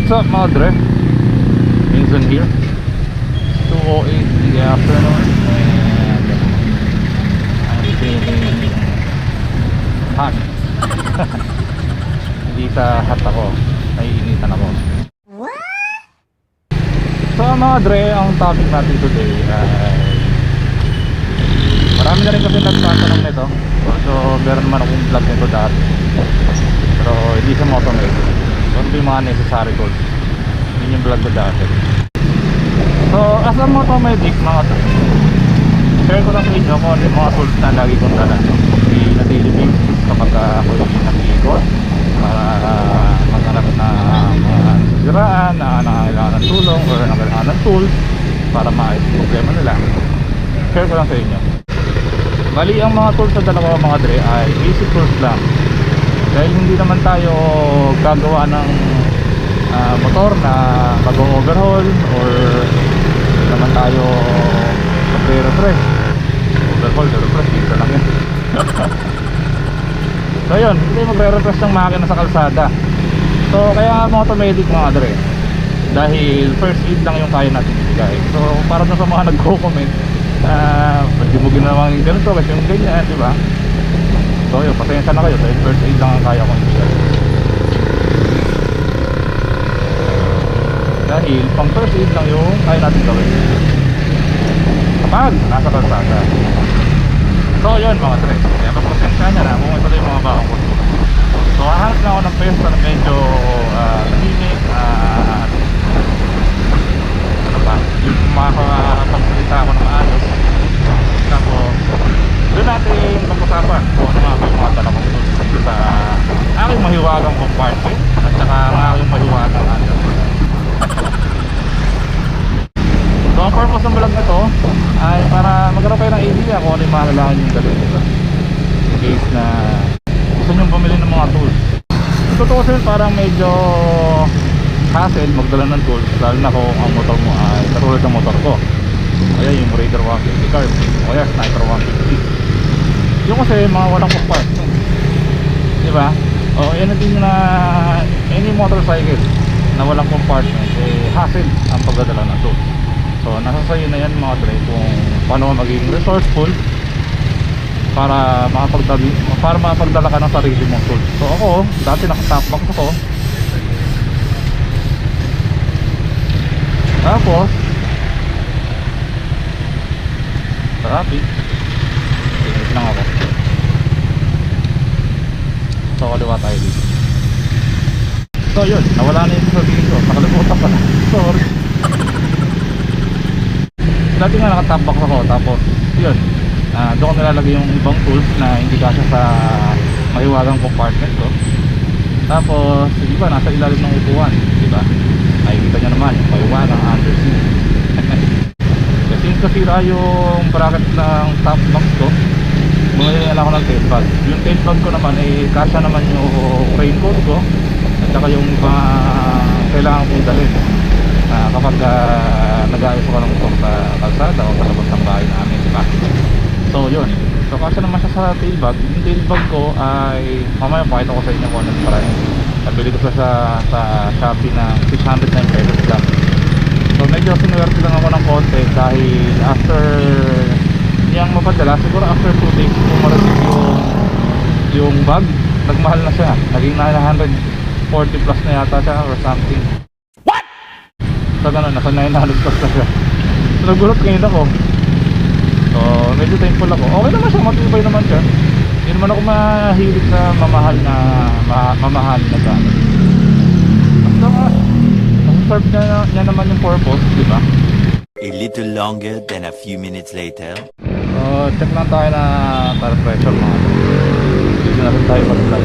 What's up mga dre? Vincent here. 2:08 in the afternoon and I'm feeling hot. Hindi sa hot ako, naiinitan ako. So mga dre, ang topic natin today ay marami na rin kasi nagtatanong nito. So meron naman akong vlog nito dati, pero hindi sa motomate. So hindi yung mga necessary tools. Yun yung vlog ko dati. So as a motomedic mga dre, share ko lang sa inyo kung ano yung mga tools na lagi kong dala na daily basis kapag ako yung nag-iikot para maghanap na mga nasiraan, na nangangailangan ng tulong or nangangailangan ng tools para maayos yung problema nila. Share ko lang sa inyo. Bali ang mga tools na dala ko mga dre ay basic tools lang, dahil hindi naman tayo gagawa ng motor na mag-overhaul or hindi naman tayo mag-refresh. Overhaul, refresh, dito lang yan. So yun, hindi magre-refresh ng makina sa kalsada. So kaya motomedic mga dre, dahil first aid lang yung kaya natin ibigay. So para na sa mga nagko-comment, pwede mo ginawa ng ganito kasi yung ganyan, di ba? So yun, pasensya na kayo, dahil first aid lang ang kaya kong ibigay. Dahil pang first aid lang yung kaya natin gawin kapag nasa kalsada. So yun mga dre, kaya pasensya nyo na kung ito yung mga bakong ko. So hahanap na ako ng pwesto na medyo tahimik, ano ba, yung makakapagsalita ako ng maayos. Tapos doon natin pag-usapan kung ano nga yung mga talakong tools sa aking mahiwagang compartment at saka ang aking mahiwagang under. So ang purpose ng vlog na to ay para magkaroon kayo ng idea kung ano yung mga kailangan yung dalhin, diba? In case na gusto nyo bumili ng mga tools. Totoo sir, parang medyo hassle magdala ng tools, lalo na kung ang motor mo ay katulad ng motor ko, kaya yung Raider 150 carb o kaya Sniper 150. Yung kasi mga walang compartment, diba? O yan na din na any motorcycle na walang compartment, eh hassle ang pagdadala ng tools. So nasa sayo na yan mga dre kung paano maging resourceful para makapagdala ka ng sarili mong tools. So ako, dati nakatop box ako. Tapos traffic, tingin lang ako. So kaliwa tayo dito. So yun, nawala na yung sabihin ko, nakalimutan ko na. Sorry. Dati nga nakatambak ako, tapos yun, doon ko nilalagay yung ibang tools na hindi kasya sa mahiwagang compartment ko. Tapos hindi ba, nasa ilalim ng upuan, diba? Nakikita nyo naman yung mahiwagang underseat. Kasi nasira yung bracket ng top box ko, bumili lang ako ng tail bag. Yung tail bag ko naman ay kasya naman yung raincoat ko at saka yung kailangan kong dalhin kapag nag-aayos ko ng motor sa kalsada o sa labas ng bahay namin, diba? So yun, so kasya naman siya sa tail bag. Yung tail bag ko ay mamaya pakita ko sa inyo kung anong price. Nabili ko sa Shopee na 609 pesos lang. So medyo sinuwerte lang ako ng konti dahil after niyang mapadala, siguro after 2 days kung ma-receive yung bag, nagmahal na siya, naging 940 plus na yata siya or something. What? So ganun, nasa 900 plus na siya. So nagulat ngayon ako. So medyo thankful ako. Okay naman siya, matibay naman siya. Hindi naman ako mahilig sa mamahal na gamit. Basta serve niya naman yung purpose, diba? A little longer than a few minutes later. So check lang tayo na tire pressure mga ito. Dito na rin tayo mag-vlog.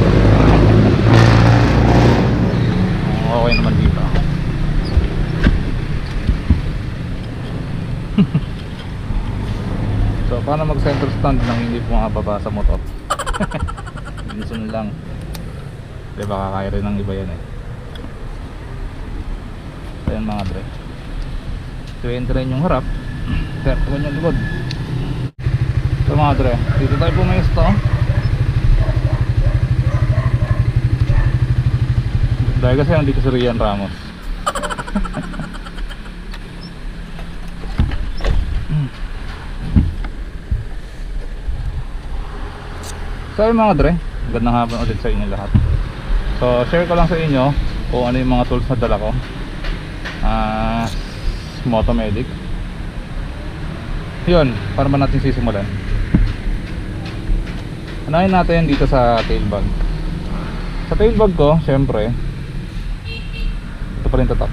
Okay naman dito. So paano mag center stand nang hindi pumababa sa motor? Minsan lang. Diba kakaya rin ng iba yan eh. So yan mga dre, tuwin yung harap, tuwin yung likod. So mga dre, dito tayo pumesto. Dahil kasi nandito si Rian Ramos. So yung mga dre, gandang hapon ulit sa inyo lahat. So share ko lang sa inyo kung ano yung mga tools na dala ko. Motomedic. Yun, para ba natin sisimulan? Unahin natin dito sa tail bag. Sa tail bag ko, syempre, ito pa rin tatak.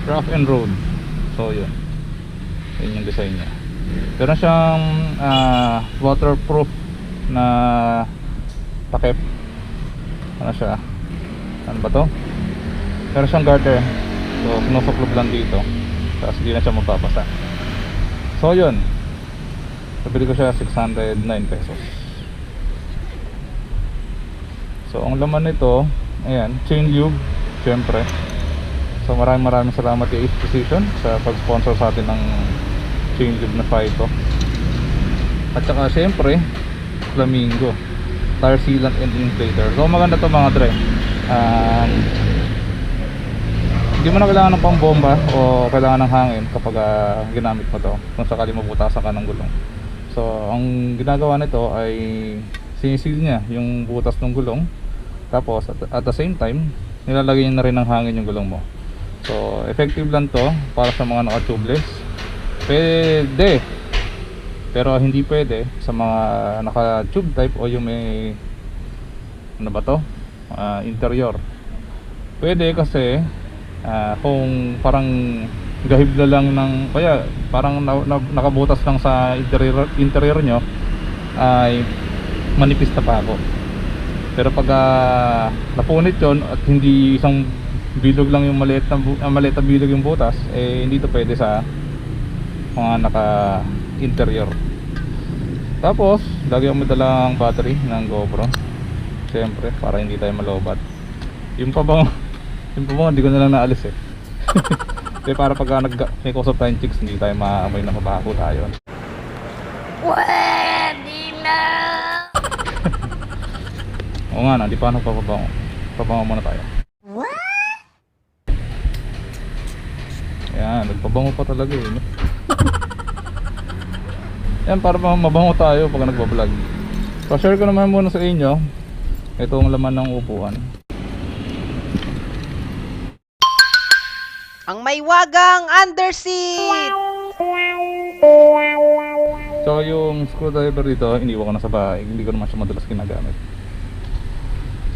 Rough and road. So yun, yun yung design nya. Meron siyang waterproof na takip. Ano siya? Ano ba to? Meron siyang garter. So sinusuklob lang dito, tapos hindi na siya magpapasa. So yun, nabili ko siya 609 pesos. So ang laman nito, ayan, chain lube, syempre. So maraming salamat kay Ace Precision sa pag-sponsor sa atin ng chain lube na Phyto. At saka syempre, Flamingo tire sealant and inflator. So maganda to mga dre. Hindi mo na kailangan ng pambomba o kailangan ng hangin kapag ginamit mo to kung sakali mabutasan ka ng gulong. So ang ginagawa nito ay sinisil niya yung butas ng gulong, tapos at the same time nilalagay niya na rin ng hangin yung gulong mo. So effective lang to para sa mga naka-tubeless. Pwede, pero hindi pwede sa mga naka-tube type o yung may ano ba to? Interior. Pwede kasi kung parang gahib na lang ng, kaya parang nakabutas lang sa interior nyo, ay manipis na pa ako. Pero pag napunit yon at hindi isang bilog lang yung maliit na bilog yung butas, eh hindi to pwede sa mga naka interior. Tapos lagi mo dalang battery ng GoPro, siyempre para hindi tayo malobat. Yung pabango hindi ko na lang naalis eh. Kaya para pag may kausap tayong chicks, hindi tayo maamoy na mabaho tayo. Pwede na! Oo nga na, di pa pabango. Pabango muna tayo. Ayan, nagpabango pa talaga eh. Ayan, para mabango tayo pag nagbablog. So share ko naman muna sa inyo itong laman ng upuan. Ang may wagang underseat! So yung screwdriver dito, iniwan ko na sa bahay. Hindi ko naman siya madalas ginagamit.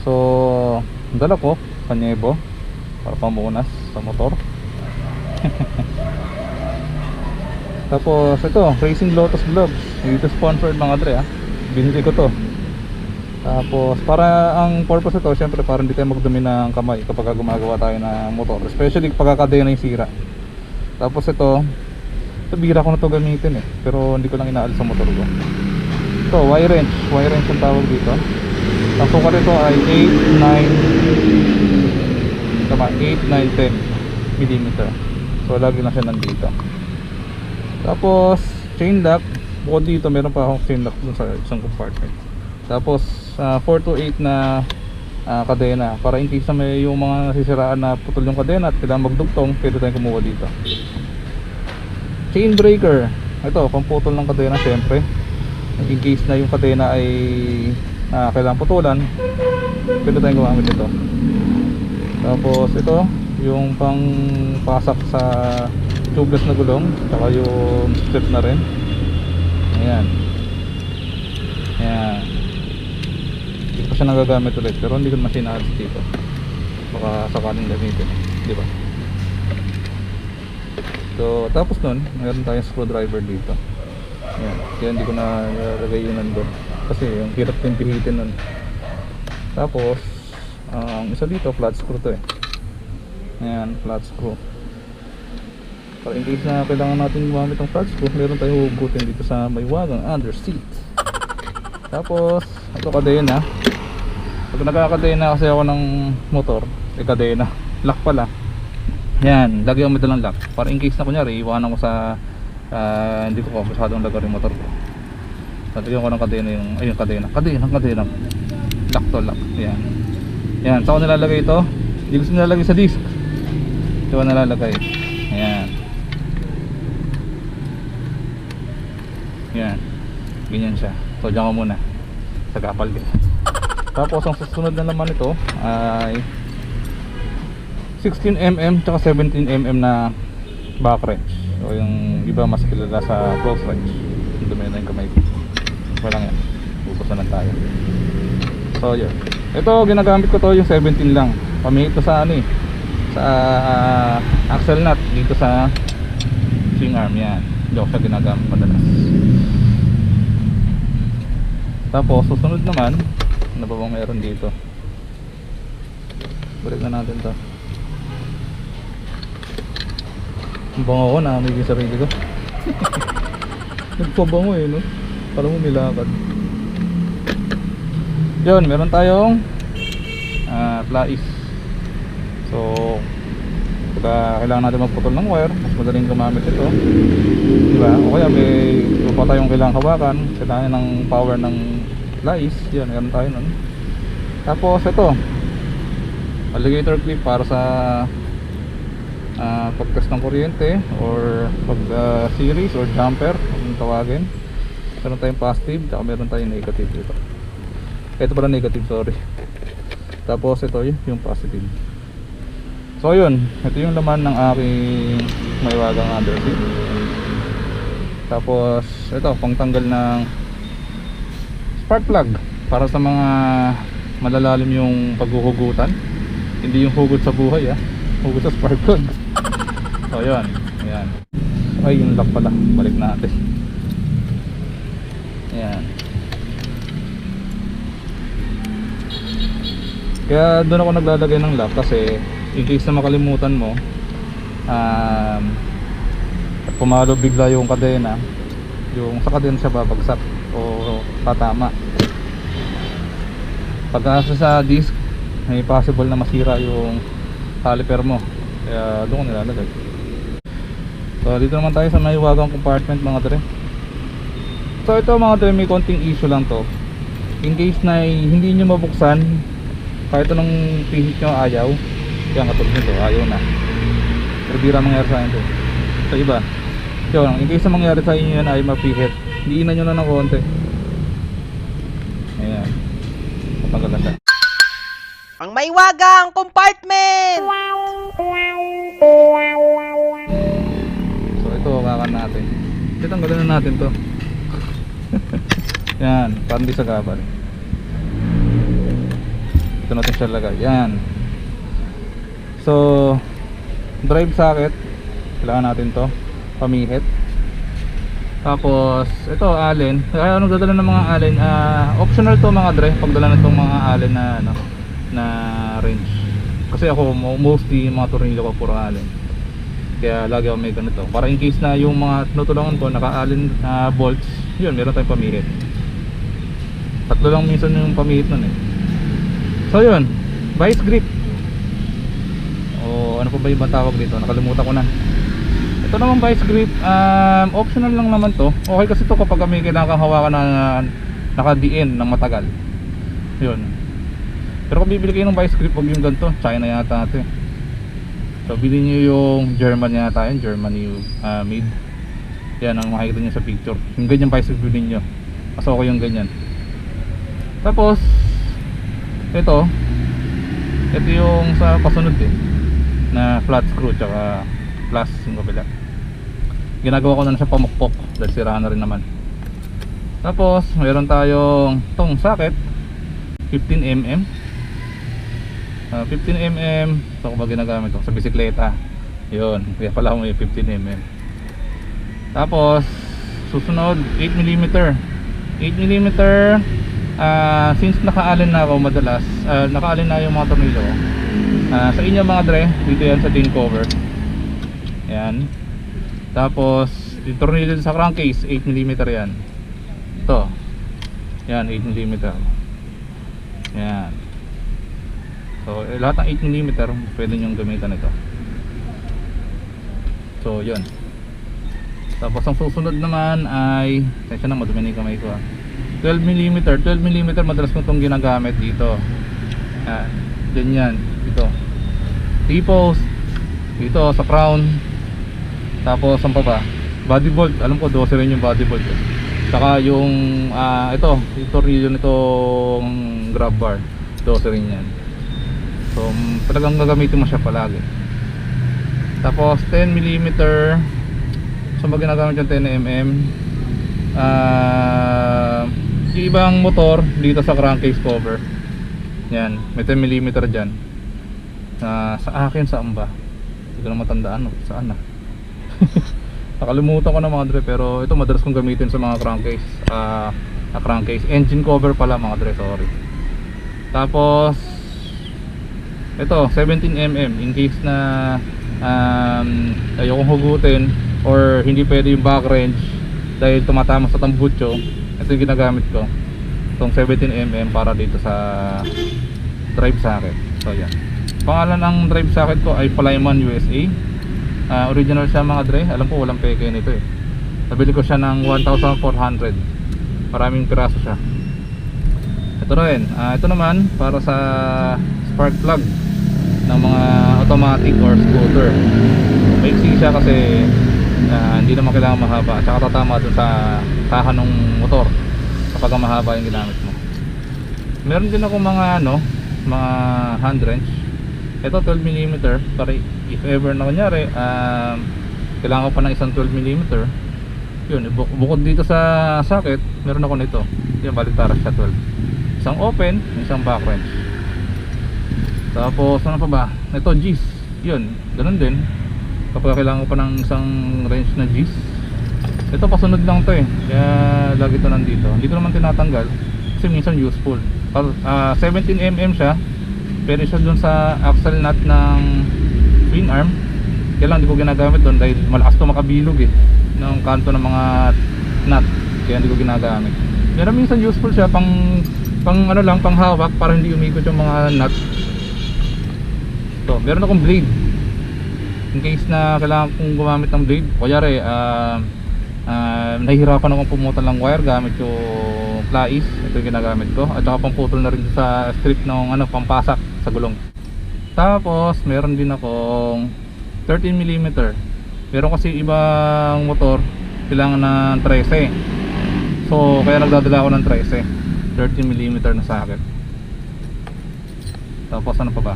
So dala ko kanyebo para pamunas sa motor. Tapos ito, Racing Lotus gloves. Dito sponsored mga dre ha. Binili ko to. Tapos para ang purpose ito, syempre para hindi tayo magdumi ng kamay kapag gumagawa tayo ng motor, especially pag kadena yung sira. Tapos ito bira ko na to gamitin eh, pero hindi ko lang inaalis sa motor ko. Ito, wire wrench ang tawag dito. Ang sukat nito ay 8, 9, 10 mm. So lagi lang siya nandito. Tapos chain lock, bukod dito meron pa akong chain lock dun sa isang compartment. Tapos 4 to 8 na kadena, para in case na may yung mga nasisiraan na putol yung kadena at kailangan magdugtong, pwede tayong kumuha dito. Chain breaker, ito pamputol ng kadena syempre. In case na yung kadena ay kailangan putulan, pwede tayong gumamit ito. Tapos ito yung pang pasak sa tubeless na gulong, saka yung strip na rin. Ayan. Ayan. Hindi ko siya nagagamit ulit, pero hindi ko naman sinaalis dito. Baka sakaling gamitin, di ba? So tapos nun, meron tayong screwdriver dito. Ayan. Kaya hindi ko na nilagay yun nandun, kasi yung hirap din pihitin nun. Tapos ang isa dito, flat screw to eh. Ayan, flat screw. Para in case na kailangan natin gumamit ng flat screw, meron tayong hugutin dito sa may wagang under seat. Tapos ito kadena. Pag nagkakadena kasi ako ng motor, kadena, lock pala. Yan, lagi ako may dalang lock para in case na kunyari iwanan ko sa hindi ko masyadong lagay yung motor ko. Lagyan ko ng kadena yung ayun, kadena lock to lock. Yan. Yan, saan ko nilalagay ito? Hindi ko nilalagay sa disc. Ito ko nilalagay. Ayan. Yan. Ganyan siya. So dyan ko muna. sagapal din. Tapos ang susunod na naman ito ay 16mm tsaka 17mm na back wrench. So yung iba mas kilala sa close wrench. Dumi na yung kamay ko. Walang yan, bubos na lang tayo. So yun, ito ginagamit ko to yung 17 lang. Pamihit ko sa ano eh, sa axle nut dito sa swing arm. Yan, hindi ako siya ginagamit madalas. Tapos susunod naman, ano ba bang meron dito? Balik na natin to. Ang bango ko, naamoy yung sarili ko. Nagpabango eh, no? Parang umilakad. Yun, meron tayong plais. So pagka kailangan natin magputol ng wire, mas madaling gumamit ito, diba? O kaya may pa tayong kailangan hawakan, kailangan ng power ng plais. Yan, meron tayo nun. Tapos ito, alligator clip para sa pag-test ng kuryente or pag series or jumper kung tawagin. Meron tayong positive, saka meron tayong negative dito. Ito pala negative, sorry. Tapos ito yung positive. So yun, ito yung laman ng aking maiwagang underseat. Tapos ito, pangtanggal ng spark plug para sa mga malalalim yung paghuhugutan. Hindi yung hugot sa buhay, hugot sa spark plug. So yun, ayan. Ay, yung lock pala, balik natin. Ayan. Kaya doon ako naglalagay ng lock kasi in case na makalimutan mo at pumalo bigla yung kadena, yung sa kadena siya babagsak o tatama. Pagka sa disc may possible na masira yung caliper mo, kaya doon ko nilalagay. So dito naman tayo sa may wagang compartment mga dre. So ito mga dre, may konting issue lang to. In case na hindi nyo mabuksan, kahit anong pihit nyo ayaw, kaya katulad nito, ayaw na. Pero bira mangyari sa akin to. Sa iba, yun, in case na mangyari sa inyo yan ay mapihit, diinan nyo na ng konti. Ayan, matanggal na siya. Ang maiwagang compartment! So ito, kakan natin. Tanggalin na natin to. Yan, parang di sa gabal. Ito natin siya lagay. Yan. So drive socket, kailangan natin to pamihit. Tapos ito allen. Kaya anong dadala ng mga allen, optional to mga dre, pagdala na itong mga allen na ano, na range. Kasi ako mostly mga tornilyo ko puro allen, kaya lagi ako may ganito para in case na yung mga tinutulungan ko naka-allen bolts, yun meron tayong pamihit. Tatlo lang minsan yung pamihit nun eh. So yun, vice grip o ano pa ba yung tawag dito, nakalimutan ko na. Ito naman vice grip, optional lang naman to. Okay kasi to kapag may kailangan kang hawakan na naka-DN ng matagal, yun. Pero kung bibili kayo ng vice grip, huwag yung ganito, China yata ito eh. So bilhin nyo yung German yata yun, Germany made. Yan ang makikita nyo sa picture. Yung ganyan vice grip bilhin nyo, mas okay yung ganyan. Tapos ito yung sa pasunod eh, na flat screw tsaka plus yung kabila. Ginagawa ko na siya pamukpok dahil sirahan na rin naman. Tapos mayroon tayong tong socket 15mm. 15mm ito ko ba ginagamit ko sa bisikleta, yun, kaya pala may 15mm. Tapos susunod 8mm. 8mm, since naka-allen na ako madalas, naka-allen na yung mga tornilyo ko. Sa inyo mga dre, dito yan sa tin cover. Yan. Tapos yung tornilyo sa crankcase 8mm yan. Ito. Yan 8mm. Yan. So lahat ng 8mm pwede nyo gamitan ito. So yun. Tapos ang susunod naman ay, tensya na madumi na yung kamay ko 12mm. 12mm madalas ko itong ginagamit dito. Ganyan dito, T-post dito sa crown. Tapos ang pa ba, body bolt, alam ko 12 rin yung body bolt Saka yung ito, yung tornilyo nitong grab bar, 12 rin yan. So talagang gagamitin mo siya palagi. Tapos 10mm. So pag ginagamit yung 10mm, yung ibang motor dito sa crankcase cover, yan, may 10mm dyan. Sa akin, saan ba? Hindi ko na matandaan, saan na. Nakalimutan ko na mga dre, pero ito madalas kong gamitin sa mga crankcase. Crankcase engine cover pala mga dre, sorry. Tapos ito 17mm in case na ayokong hugutin or hindi pwede yung back wrench dahil tumatama sa tambutso. Ito yung ginagamit ko, itong 17mm para dito sa drive socket. So yan, pangalan ng drive socket ko ay Flyman USA. Original siya mga dre, alam ko walang peke nito eh. Nabili ko siya ng 1,400. Maraming piraso siya. Ito rin, ito naman para sa spark plug ng mga automatic or scooter. Maiksi siya kasi hindi naman kailangan mahaba at saka tatama dun sa tahan ng motor kapag mahaba yung ginamit mo. Meron din ako mga mga hand wrench. Ito 12mm para if ever na kunyari kailangan ko pa ng isang 12mm. Yun, bukod dito sa socket, meron ako nito. Yan, baliktara siya 12. Isang open, isang back wrench. Tapos ano pa ba? Ito G's. Yun, ganun din. Kapag kailangan ko pa ng isang wrench na G's. Ito pasunod lang to eh. Kaya lagi ito nandito. Hindi ko naman tinatanggal kasi minsan useful. 17mm siya. Pero siya dun sa axle nut ng twin arm. Kaya lang hindi ko ginagamit dun dahil malakas to makabilog eh ng kanto ng mga nut. Kaya hindi ko ginagamit. Pero minsan useful siya pang ano lang, pang hawak para hindi umikot yung mga nut. So, meron akong blade. In case na kailangan kong gumamit ng blade, kunyari nahihirapan akong pumutan ng wire gamit yung plais, ito yung ginagamit ko. At saka pamputol na rin sa strip ng pampasak sa gulong. Tapos meron din akong 13mm. Meron kasi ibang motor kailangan ng 13. So kaya nagdadala ako ng 13 13mm na socket. Tapos ano pa ba?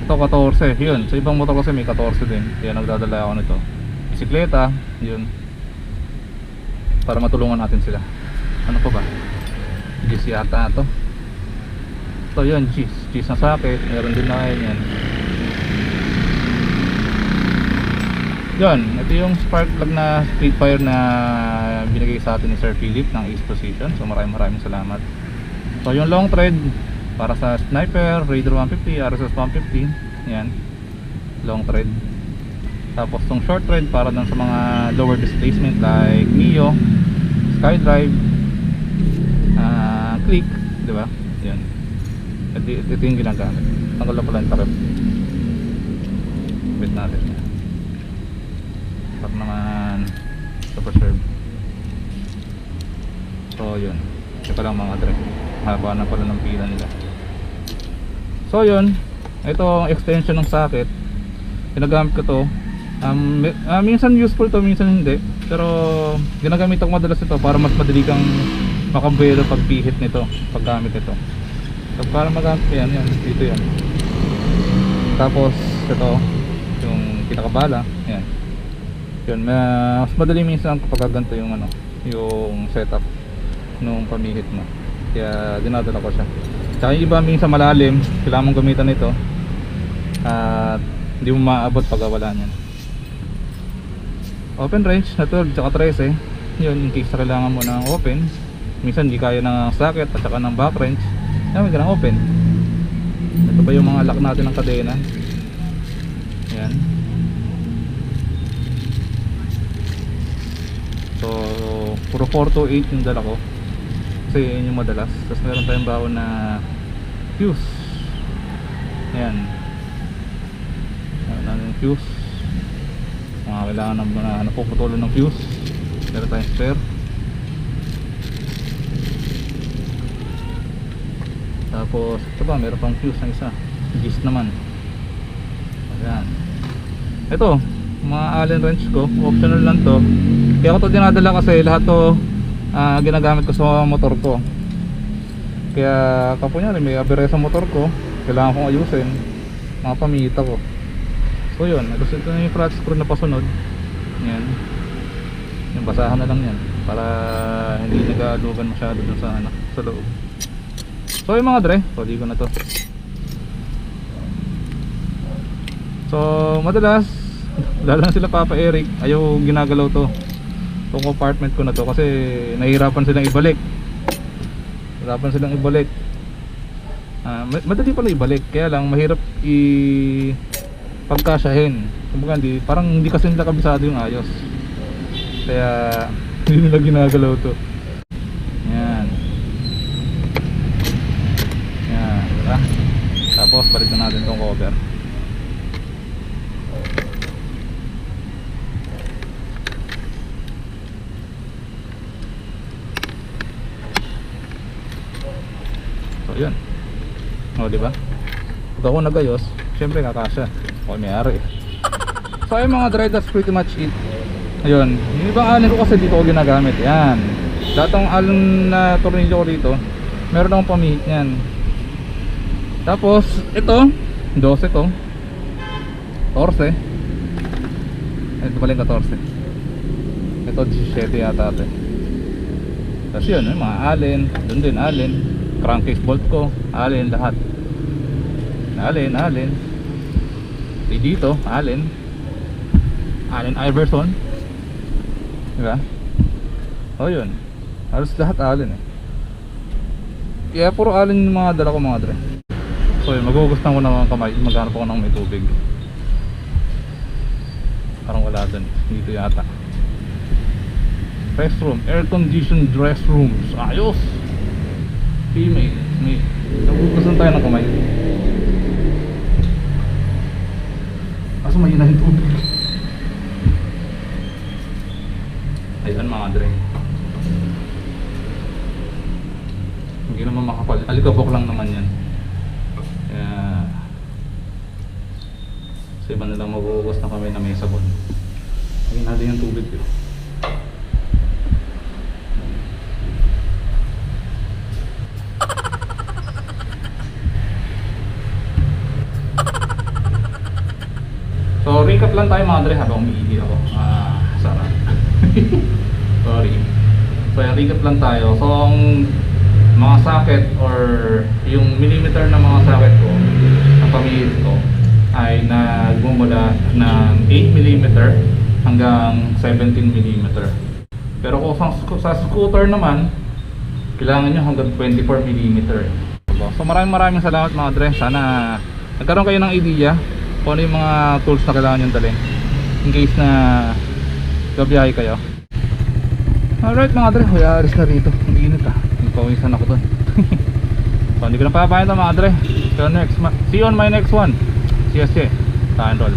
Ito 14, yun. Sa ibang motor kasi may 14 din. Kaya nagdadala ako nito. Bisikleta, yun. Para matulungan natin sila. Ano pa ba? Gis yata ito. Ito yun, Gis na socket. Meron din na yan. Yun, ito yung spark plug na Spitfire na binigay sa atin ni Sir Philip ng Ace Precision. So maraming salamat. So yung long thread para sa Sniper, Raider 150, RSS 150. Yan, long thread. Tapos tong short thread para dun sa mga lower displacement like Mio, SkyDrive, Click, di ba? Yan. Ito yung ginagamit. Tanggal na pala yung takip. Bit natin yan. Para naman sa preserve. So yun, ito lang mga dre. Haba na pala ng pila nila. So yun, ito ang extension ng socket. Ginagamit ko to. Minsan useful to, minsan hindi. Pero ginagamit ako madalas ito para mas madali kang makabuelo pag pihit nito, paggamit ito. So para magamit yan, dito yan. Tapos ito, yung pinakabala, yan. Yun, mas madali minsan kapag ganito yung yung setup nung pamihit mo. Kaya dinadala ko siya. Tsaka yung iba minsan malalim, kailangan mong gamitan ito at hindi mo maabot pag wala niyan. Open range na 12 tsaka 13. Yun, in case na kailangan mo ng open, minsan hindi kaya ng socket at saka ng back range, may ka ng open. Ito pa yung mga lock natin ng kadena. Yan. So puro 428 yung dala ko kasi yun yung madalas. Tapos meron tayong baon na fuse. Ayan, meron yung fuse, mga kailangan na napuputulan ng fuse. Meron tayong spare. Tapos ito ba, meron pang fuse na isa, gis naman. Ayan, ito mga Allen wrench ko, optional lang to. Kaya ako to dinadala kasi lahat to ginagamit ko sa motor ko. Kaya kapunyari may abere sa motor ko, kailangan kong ayusin, mga pamita ko. So yun, ito na yung flat screw na pasunod. Yan, yung basahan na lang yan para hindi nagalugan masyado dun sa, sa loob. So yung mga dre, so di ko na to. So madalas lalo na sila Papa Eric, ayaw ginagalaw to, itong compartment ko na to, kasi nahihirapan silang ibalik. Madali pala ibalik, kaya lang mahirap pagkasyahin. Kumbaga parang hindi kasi nila kabisado yung ayos, kaya hindi nila ginagalaw to. Yan, diba? Tapos balik na natin tong cover. So yun, o diba? Pag ako nagayos, syempre kakasya, ako may-ari. So ayun mga dre, that's pretty much it. Ayun, yung ibang alin ko kasi dito ko ginagamit. Yan, lahat ng alin na tornilyo ko dito, meron akong pamihit yan. Tapos ito 12 to, 14. Ito pala yung 14. Ito 17 yata ito. Tapos yun, mga alin, dun din alin, crankcase bolt ko, alin lahat. Alin dito, alin Iverson, diba? O yun, halos lahat alin eh. Kaya puro alin yung mga dala ko mga dre. So yun, magugustuhan ko ng kamay, maghanap ako ng may tubig. Parang wala dun, dito yata. Restroom, air conditioned restrooms, ayos. Female, may nagugustuhan tayo ng kamay. Kaso may yung tubig. Ayan mga dre, hindi naman makapal, alikabok lang naman yan. Kaya sa iba nalang maghuhugas na kami na may sabon. Lagyan natin yung tubig dito. So recap lang tayo mga dre habang umiihi ako. Sarap. Sorry. So yung recap lang tayo. So ang mga socket or yung millimeter na mga socket ko, ang pamihit ko ay nagmumula ng 8mm hanggang 17mm. Pero kung sa scooter naman, kailangan nyo hanggang 24mm. So maraming salamat mga dre. Sana nagkaroon kayo ng idea kung ano yung mga tools na kailangan nyo dalhin in case na gabiyahe kayo. Alright mga dre, alis na rito. Ang init nagpawisan ako dun. So hindi ko na papayan ito mga dre. See you on my next one. CSC, ta-enroll.